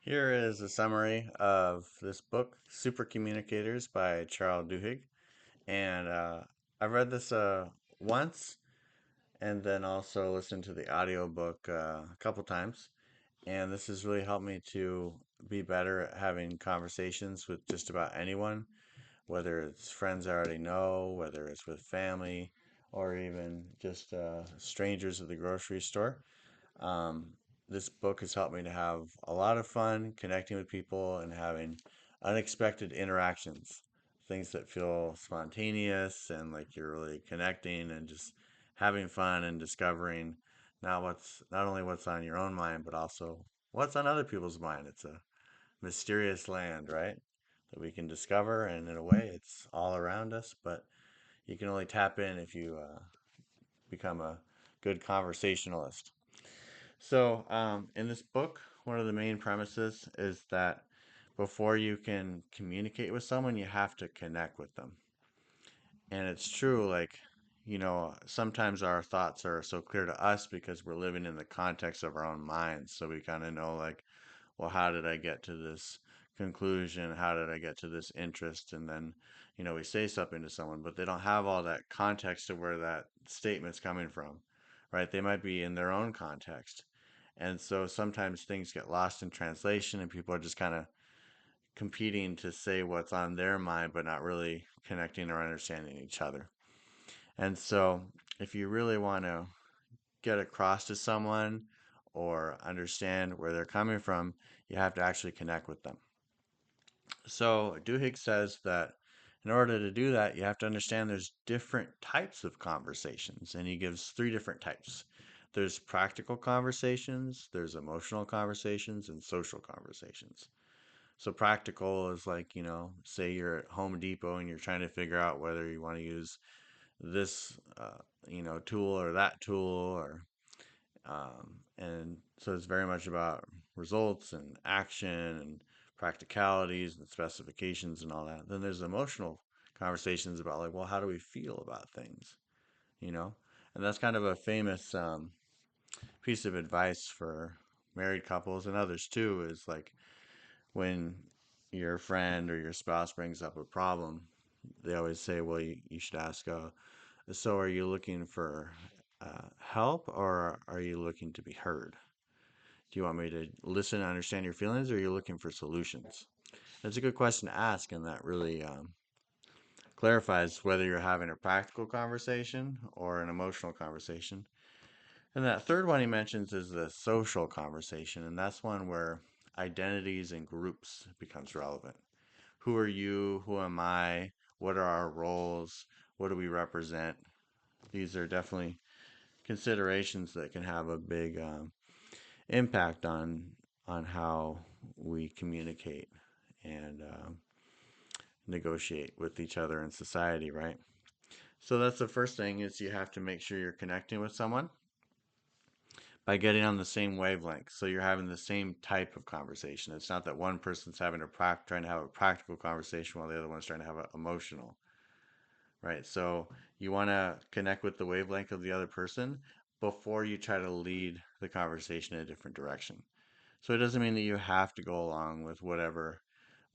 Here is a summary of this book, Supercommunicators by Charles Duhigg. And I've read this once and then also listened to the audiobook a couple times. And this has really helped me to be better at having conversations with just about anyone, whether it's friends I already know, whether it's with family, or even just strangers at the grocery store. Um, this book has helped me to have a lot of fun connecting with people and having unexpected interactions, things that feel spontaneous and like you're really connecting and just having fun and discovering not only what's on your own mind, but also what's on other people's mind. It's a mysterious land, right? That we can discover, and in a way, it's all around us, but you can only tap in if you become a good conversationalist. So, in this book, one of the main premises is that before you can communicate with someone, you have to connect with them. And it's true, like, sometimes our thoughts are so clear to us because we're living in the context of our own minds. So we kind of know, like, well, how did I get to this conclusion? How did I get to this interest? And then, we say something to someone, but they don't have all that context of where that statement's coming from, right? They might be in their own context. And so sometimes things get lost in translation and people are just kind of competing to say what's on their mind, but not really connecting or understanding each other. And so if you really want to get across to someone or understand where they're coming from, you have to actually connect with them. So Duhigg says that in order to do that, you have to understand there's different types of conversations, and he gives three different types. There's practical conversations, there's emotional conversations, and social conversations. So practical is like, say you're at Home Depot and you're trying to figure out whether you want to use this, tool or that tool, or and so it's very much about results and action and practicalities and specifications and all that. Then there's emotional conversations about like, well, how do we feel about things, you know? And that's kind of a famous piece of advice for married couples and others too, is like when your friend or your spouse brings up a problem, they always say, well, you should ask, so are you looking for help or are you looking to be heard? Do you want me to listen and understand your feelings, or are you looking for solutions? That's a good question to ask, and that really clarifies whether you're having a practical conversation or an emotional conversation. And that third one he mentions is the social conversation, and that's one where identities and groups becomes relevant. Who are you? Who am I? What are our roles? What do we represent? These are definitely considerations that can have a big impact on how we communicate and negotiate with each other in society, right? So that's the first thing, is you have to make sure you're connecting with someone by getting on the same wavelength. So you're having the same type of conversation. It's not that one person's trying to have a practical conversation while the other one's trying to have an emotional, right? So you want to connect with the wavelength of the other person before you try to lead the conversation in a different direction. So it doesn't mean that you have to go along with whatever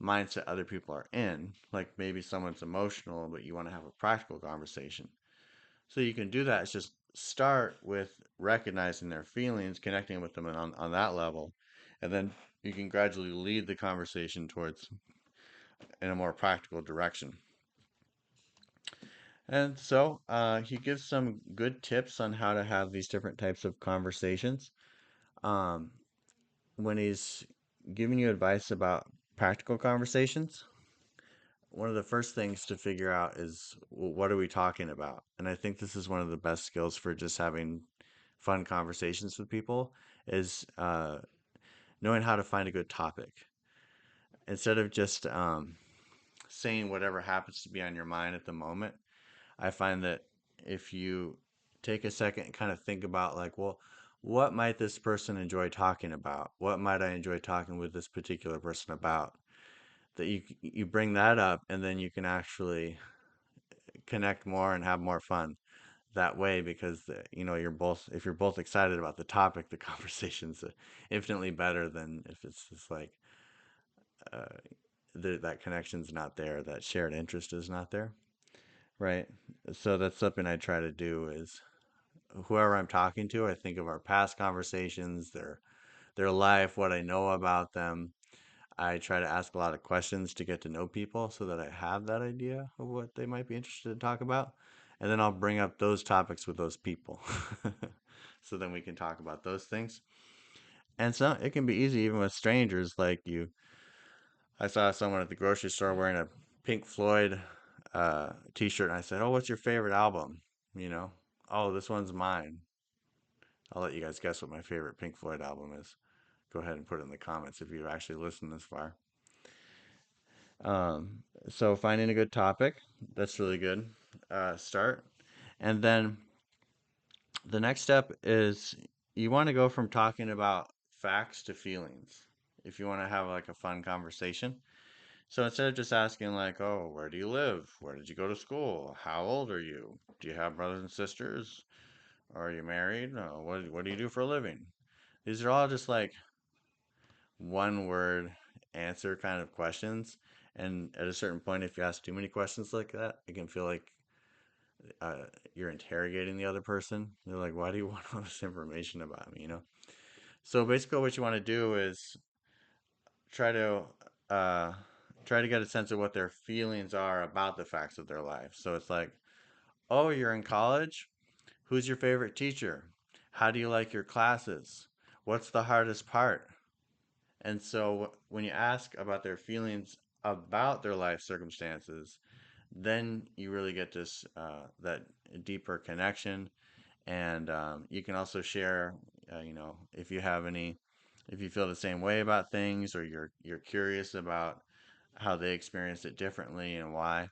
mindset other people are in. Like maybe someone's emotional, but you want to have a practical conversation. So you can do that. It's just start with recognizing their feelings, connecting with them on that level, and then you can gradually lead the conversation towards in a more practical direction. And so he gives some good tips on how to have these different types of conversations. Um, when he's giving you advice about practical conversations, one of the first things to figure out is, well, what are we talking about? And I think this is one of the best skills for just having fun conversations with people, is knowing how to find a good topic instead of just saying whatever happens to be on your mind at the moment. I find that if you take a second and kind of think about, like, well, what might this person enjoy talking about? What might I enjoy talking with this particular person about? That you bring that up, and then you can actually connect more and have more fun that way because you're both if you're both excited about the topic, the conversation's infinitely better than if it's just like uh, that connection's not there, that shared interest is not there, right? So that's something I try to do is whoever I'm talking to, I think of our past conversations, their life, what I know about them. I try to ask a lot of questions to get to know people so that I have that idea of what they might be interested to talk about. And then I'll bring up those topics with those people. So then we can talk about those things. And so it can be easy even with strangers. I saw someone at the grocery store wearing a Pink Floyd t-shirt and I said, "Oh, what's your favorite album?" You know, "Oh, this one's mine." I'll let you guys guess what my favorite Pink Floyd album is. Go ahead and put it in the comments if you've actually listened this far. Um, so finding a good topic, that's really good. Start. And then the next step is you want to go from talking about facts to feelings if you want to have like a fun conversation. So instead of just asking like, "Oh, where do you live? Where did you go to school? How old are you? Do you have brothers and sisters? Are you married? What do you do for a living?" These are all just like one word answer kind of questions. And at a certain point, if you ask too many questions like that, it can feel like uh, you're interrogating the other person. They're like, "Why do you want all this information about me?" So basically, what you want to do is try to uh, try to get a sense of what their feelings are about the facts of their life. So it's like, "Oh, you're in college? Who's your favorite teacher? How do you like your classes? What's the hardest part?" And so when you ask about their feelings about their life circumstances, then you really get this that deeper connection, and you can also share, if you have any, if you feel the same way about things, or you're curious about how they experience it differently and why.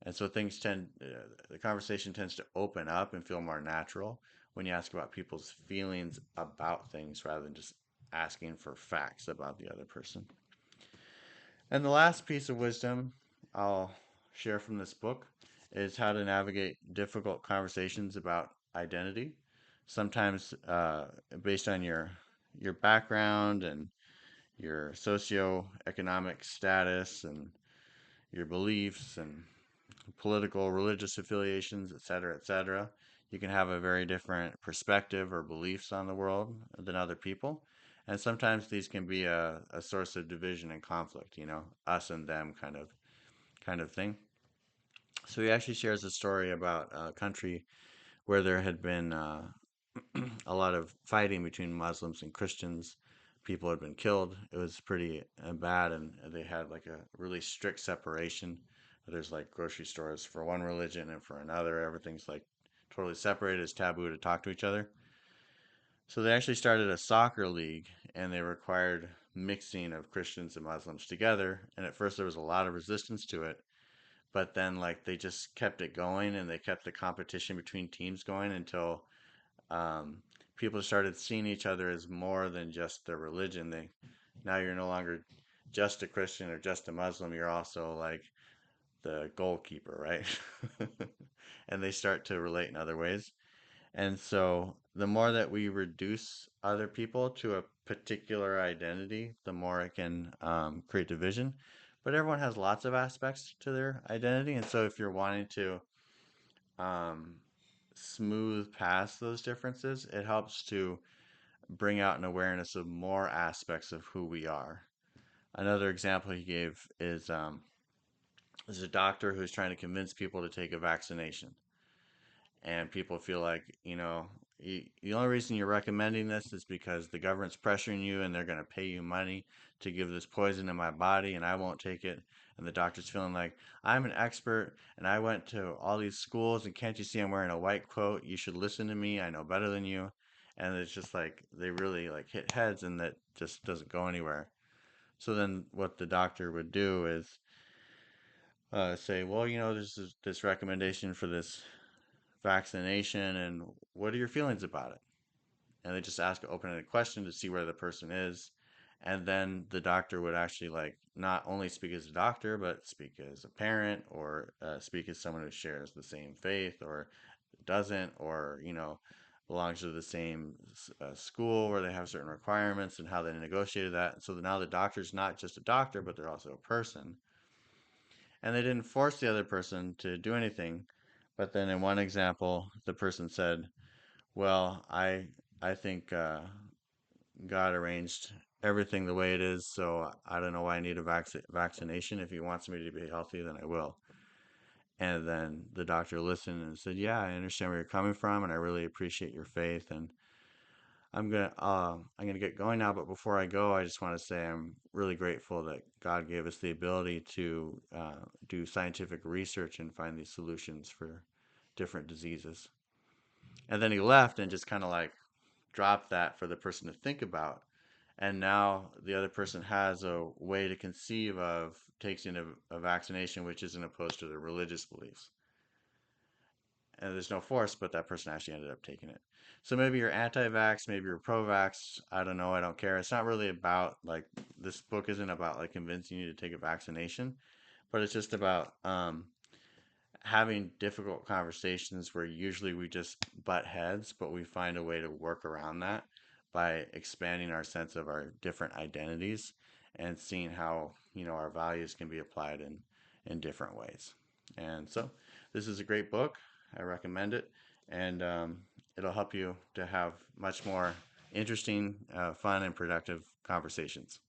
And so the conversation tends to open up and feel more natural when you ask about people's feelings about things rather than just asking for facts about the other person. And the last piece of wisdom I'll share from this book is how to navigate difficult conversations about identity. Sometimes, based on your background and your socioeconomic status and your beliefs and political, religious affiliations, et cetera, you can have a very different perspective or beliefs on the world than other people. And sometimes these can be a source of division and conflict, us and them kind of thing. So he actually shares a story about a country where there had been a lot of fighting between Muslims and Christians. People had been killed. It was pretty bad, and they had like a really strict separation. There's like grocery stores for one religion and for another. Everything's like totally separated. It's taboo to talk to each other. So they actually started a soccer league, and they required mixing of Christians and Muslims together. And at first, there was a lot of resistance to it, but then like they just kept it going, and they kept the competition between teams going until um, people started seeing each other as more than just their religion. They Now you're no longer just a Christian or just a Muslim. You're also like the goalkeeper, right? And they start to relate in other ways. And so the more that we reduce other people to a particular identity, the more it can create division. But everyone has lots of aspects to their identity. And so if you're wanting to um, smooth past those differences, it helps to bring out an awareness of more aspects of who we are. Another example he gave is there's a doctor who's trying to convince people to take a vaccination. And people feel like, the only reason you're recommending this is because the government's pressuring you and they're going to pay you money to give this poison in my body and I won't take it. And the doctor's feeling like, "I'm an expert and I went to all these schools and can't you see I'm wearing a white coat? You should listen to me. I know better than you." And it's just like they really like hit heads and that just doesn't go anywhere. So then what the doctor would do is say, "Well, this recommendation for this vaccination, and what are your feelings about it?" And they just ask an open-ended question to see where the person is. And then the doctor would actually like not only speak as a doctor, but speak as a parent or speak as someone who shares the same faith or doesn't, or belongs to the same school where they have certain requirements and how they negotiated that. So now the doctor's not just a doctor, but they're also a person. And they didn't force the other person to do anything. But then in one example, the person said, "Well, I think God arranged everything the way it is, so I don't know why I need a vaccination. If He wants me to be healthy, then I will." And then the doctor listened and said, "Yeah, I understand where you're coming from, and I really appreciate your faith. And I'm gonna get going now. But before I go, I just want to say I'm really grateful that God gave us the ability to do scientific research and find these solutions for different diseases." And then he left and just kind of like dropped that for the person to think about. And now the other person has a way to conceive of taking a vaccination which isn't opposed to their religious beliefs. And there's no force, but that person actually ended up taking it. So maybe you're anti-vax, maybe you're pro-vax. I don't know. I don't care. It's not really about like this book isn't about like convincing you to take a vaccination, but it's just about having difficult conversations where usually we just butt heads, but we find a way to work around that by expanding our sense of our different identities and seeing how, our values can be applied in different ways. And so this is a great book. I recommend it. And it'll help you to have much more interesting, fun, and productive conversations.